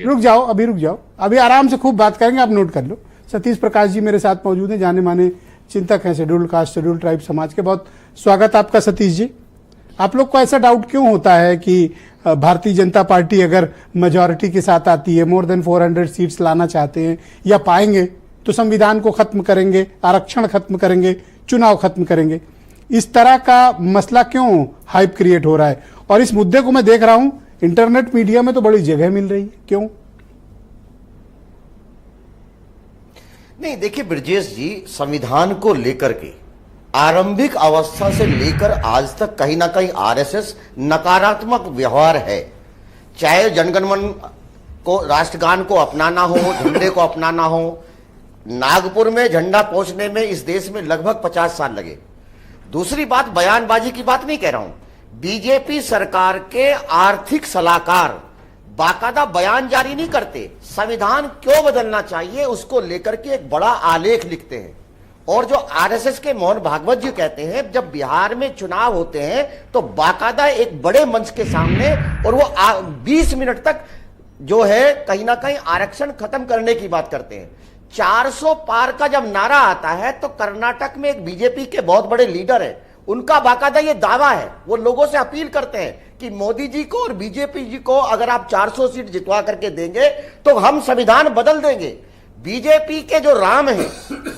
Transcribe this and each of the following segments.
रुक जाओ, अभी रुक जाओ, अभी आराम से खूब बात करेंगे, आप नोट कर लो। सतीश प्रकाश जी मेरे साथ मौजूद हैं, जाने माने चिंतक हैं शेड्यूल्ड कास्ट शेड्यूल्ड ट्राइब समाज के। बहुत स्वागत आपका सतीश जी। आप लोग को ऐसा डाउट क्यों होता है कि भारतीय जनता पार्टी अगर मेजॉरिटी के साथ आती है, मोर देन 400 सीट्स लाना चाहते हैं या पाएंगे, तो संविधान को खत्म करेंगे, आरक्षण खत्म करेंगे, चुनाव खत्म करेंगे? इस तरह का मसला क्यों हाइप क्रिएट हो रहा है? और इस मुद्दे को मैं देख रहा हूं इंटरनेट मीडिया में तो बड़ी जगह मिल रही है, क्यों? नहीं, देखिए ब्रजेश जी, संविधान को लेकर के आरंभिक अवस्था से लेकर आज तक कहीं ना कहीं आरएसएस नकारात्मक व्यवहार है। चाहे जनगणमन को, राष्ट्रगान को अपनाना हो, झंडे को अपनाना हो। नागपुर में झंडा पहुंचने में इस देश में लगभग 50 साल लगे। दूसरी बात, बयानबाजी की बात नहीं कह रहा हूं, बीजेपी सरकार के आर्थिक सलाहकार बाकायदा बयान जारी नहीं करते, संविधान क्यों बदलना चाहिए उसको लेकर के एक बड़ा आलेख लिखते हैं। और जो आरएसएस के मोहन भागवत जी कहते हैं, जब बिहार में चुनाव होते हैं तो बाकायदा एक बड़े मंच के सामने, और वो 20 मिनट तक जो है कहीं ना कहीं आरक्षण खत्म करने की बात करते हैं। 400 पार का जब नारा आता है तो कर्नाटक में एक बीजेपी के बहुत बड़े लीडर है, उनका बाकायदा ये दावा है, वो लोगों से अपील करते हैं कि मोदी जी को और बीजेपी जी को अगर आप 400 सीट जितवा करके देंगे तो हम संविधान बदल देंगे। बीजेपी के जो राम हैं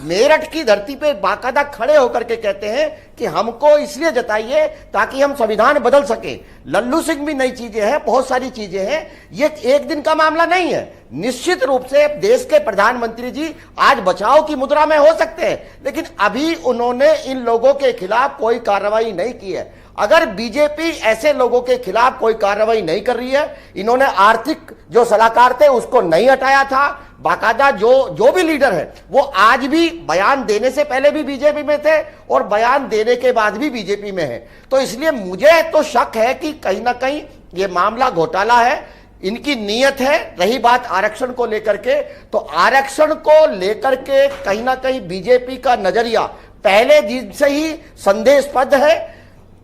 मेरठ की धरती पे बाकायदा खड़े होकर के कहते हैं कि हमको इसलिए जताइए ताकि हम संविधान बदल सके। लल्लू सिंह भी नई चीजें हैं, बहुत सारी चीजें हैं, ये एक दिन का मामला नहीं है। निश्चित रूप से देश के प्रधानमंत्री जी आज बचाव की मुद्रा में हो सकते हैं, लेकिन अभी उन्होंने इन लोगों के खिलाफ कोई कार्रवाई नहीं की है। अगर बीजेपी ऐसे लोगों के खिलाफ कोई कार्रवाई नहीं कर रही है, इन्होंने आर्थिक जो सलाहकार थे उसको नहीं हटाया था, बाकायदा जो भी लीडर है वो आज भी बयान देने से पहले भी बीजेपी में थे और बयान देने के बाद भी बीजेपी में है, तो इसलिए मुझे तो शक है कि कहीं ना कहीं ये मामला घोटाला है, इनकी नीयत है। रही बात आरक्षण को लेकर के, तो आरक्षण को लेकर के कहीं ना कहीं बीजेपी का नजरिया पहले दिन से ही संदेहास्पद है।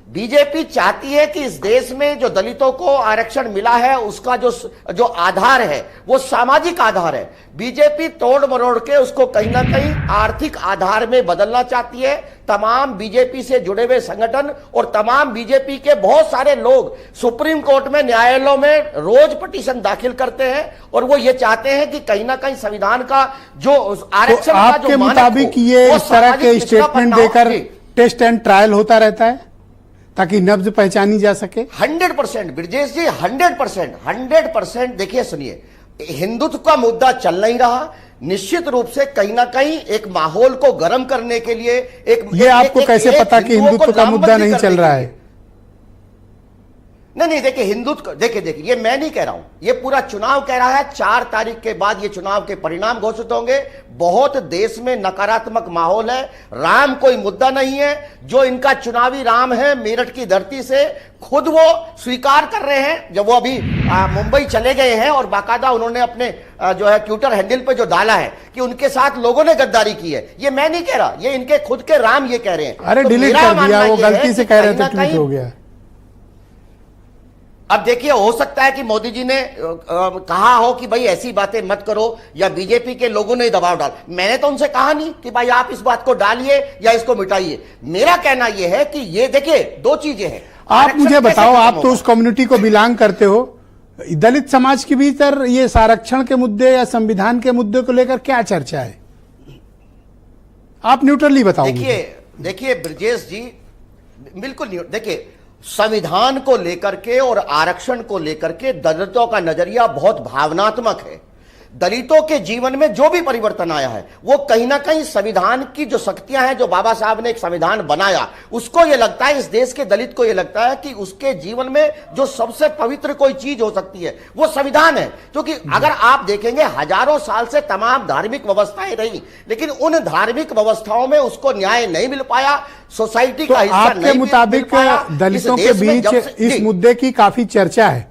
बीजेपी चाहती है कि इस देश में जो दलितों को आरक्षण मिला है उसका जो आधार है वो सामाजिक आधार है। बीजेपी तोड़ मरोड़ के उसको कहीं ना कहीं आर्थिक आधार में बदलना चाहती है। तमाम बीजेपी से जुड़े हुए संगठन और तमाम बीजेपी के बहुत सारे लोग सुप्रीम कोर्ट में, न्यायालयों में रोज पिटीशन दाखिल करते हैं और वो ये चाहते हैं कि कहीं ना कहीं संविधान का जो आरक्षण का जो मुताबिक ये इस तरह के स्टेटमेंट देकर टेस्ट एंड ट्रायल होता रहता है ताकि नब्ज पहचानी जा सके। 100% ब्रजेश जी, 100%। देखिए सुनिए, हिंदुत्व का मुद्दा चल नहीं रहा, निश्चित रूप से कहीं ना कहीं एक माहौल को गर्म करने के लिए ये आपको कैसे पता कि हिंदुत्व का मुद्दा नहीं चल रहा है? नहीं, देखिए हिंदुत्व, देखिए ये मैं नहीं कह रहा हूं, ये पूरा चुनाव कह रहा है। 4 तारीख के बाद ये चुनाव के परिणाम घोषित होंगे। बहुत देश में नकारात्मक माहौल है, राम कोई मुद्दा नहीं है। जो इनका चुनावी राम है मेरठ की धरती से खुद वो स्वीकार कर रहे हैं। जब वो अभी मुंबई चले गए हैं और बाकायदा उन्होंने अपने जो है ट्विटर हैंडल पे जो डाला है कि उनके साथ लोगों ने गद्दारी की है, ये मैं नहीं कह रहा, ये इनके खुद के राम ये कह रहे हैं। अरे तो डिलीट कर दिया, वो गलती से कह रहे थे, ट्वीट हो गया। अब देखिए, हो सकता है कि मोदी जी ने कहा हो कि भाई ऐसी बातें मत करो, या बीजेपी के लोगों ने दबाव डाल। मैंने तो उनसे कहा नहीं कि भाई आप इस बात को डालिए या इसको मिटाइए। मेरा कहना यह है कि ये देखिए 2 चीजें हैं। आप मुझे बताओ, आप तो उस कम्युनिटी को बिलोंग करते हो, दलित समाज के भीतर ये आरक्षण के मुद्दे या संविधान के मुद्दे को लेकर क्या चर्चा है? आप न्यूट्रली बताओ। देखिए ब्रजेश जी, बिल्कुल नहीं। देखिए, संविधान को लेकर के और आरक्षण को लेकर के दलितों का नजरिया बहुत भावनात्मक है। दलितों के जीवन में जो भी परिवर्तन आया है वो कहीं ना कहीं संविधान की जो शक्तियां हैं, जो बाबा साहब ने एक संविधान बनाया, उसको ये लगता है, इस देश के दलित को ये लगता है कि उसके जीवन में जो सबसे पवित्र कोई चीज हो सकती है वो संविधान है। क्योंकि अगर आप देखेंगे हजारों साल से तमाम धार्मिक व्यवस्थाएं रही, लेकिन उन धार्मिक व्यवस्थाओं में उसको न्याय नहीं मिल पाया, सोसाइटी का हिस्सा नहीं मिल पाया। आपके मुताबिक दलितों के बीच इस मुद्दे की काफी चर्चा है?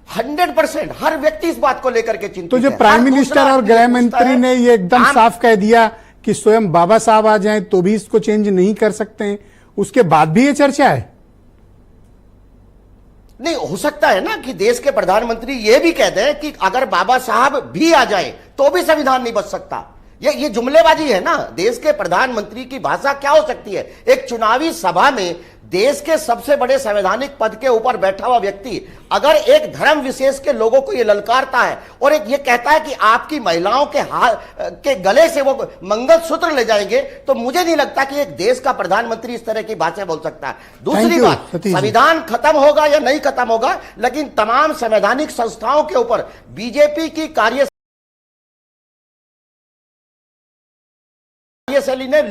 100% हर व्यक्ति इस बात को लेकर के चिंतित है। तो जो प्राइम मिनिस्टर और गृह मंत्री ने ये एकदम साफ कह दिया कि स्वयं बाबा साहब आ जाएं तो भी इसको चेंज नहीं कर सकते हैं, उसके बाद भी ये चर्चा है? नहीं हो सकता है ना कि देश के प्रधानमंत्री ये भी कह दें कि अगर बाबा साहब भी आ जाए तो भी संविधान नहीं बच सकता। ये जुमलेबाजी है ना। देश के प्रधानमंत्री की भाषा क्या हो सकती है? एक चुनावी सभा में देश के सबसे बड़े संवैधानिक पद के ऊपर बैठा हुआ व्यक्ति अगर एक धर्म विशेष के लोगों को ये ललकारता है और एक ये कहता है कि आपकी महिलाओं के हाथ के गले से वो मंगलसूत्र ले जाएंगे, तो मुझे नहीं लगता कि एक देश का प्रधानमंत्री इस तरह की भाषा बोल सकता है। दूसरी बात, संविधान खत्म होगा या नहीं खत्म होगा, लेकिन तमाम संवैधानिक संस्थाओं के ऊपर बीजेपी की कार्यशैली ने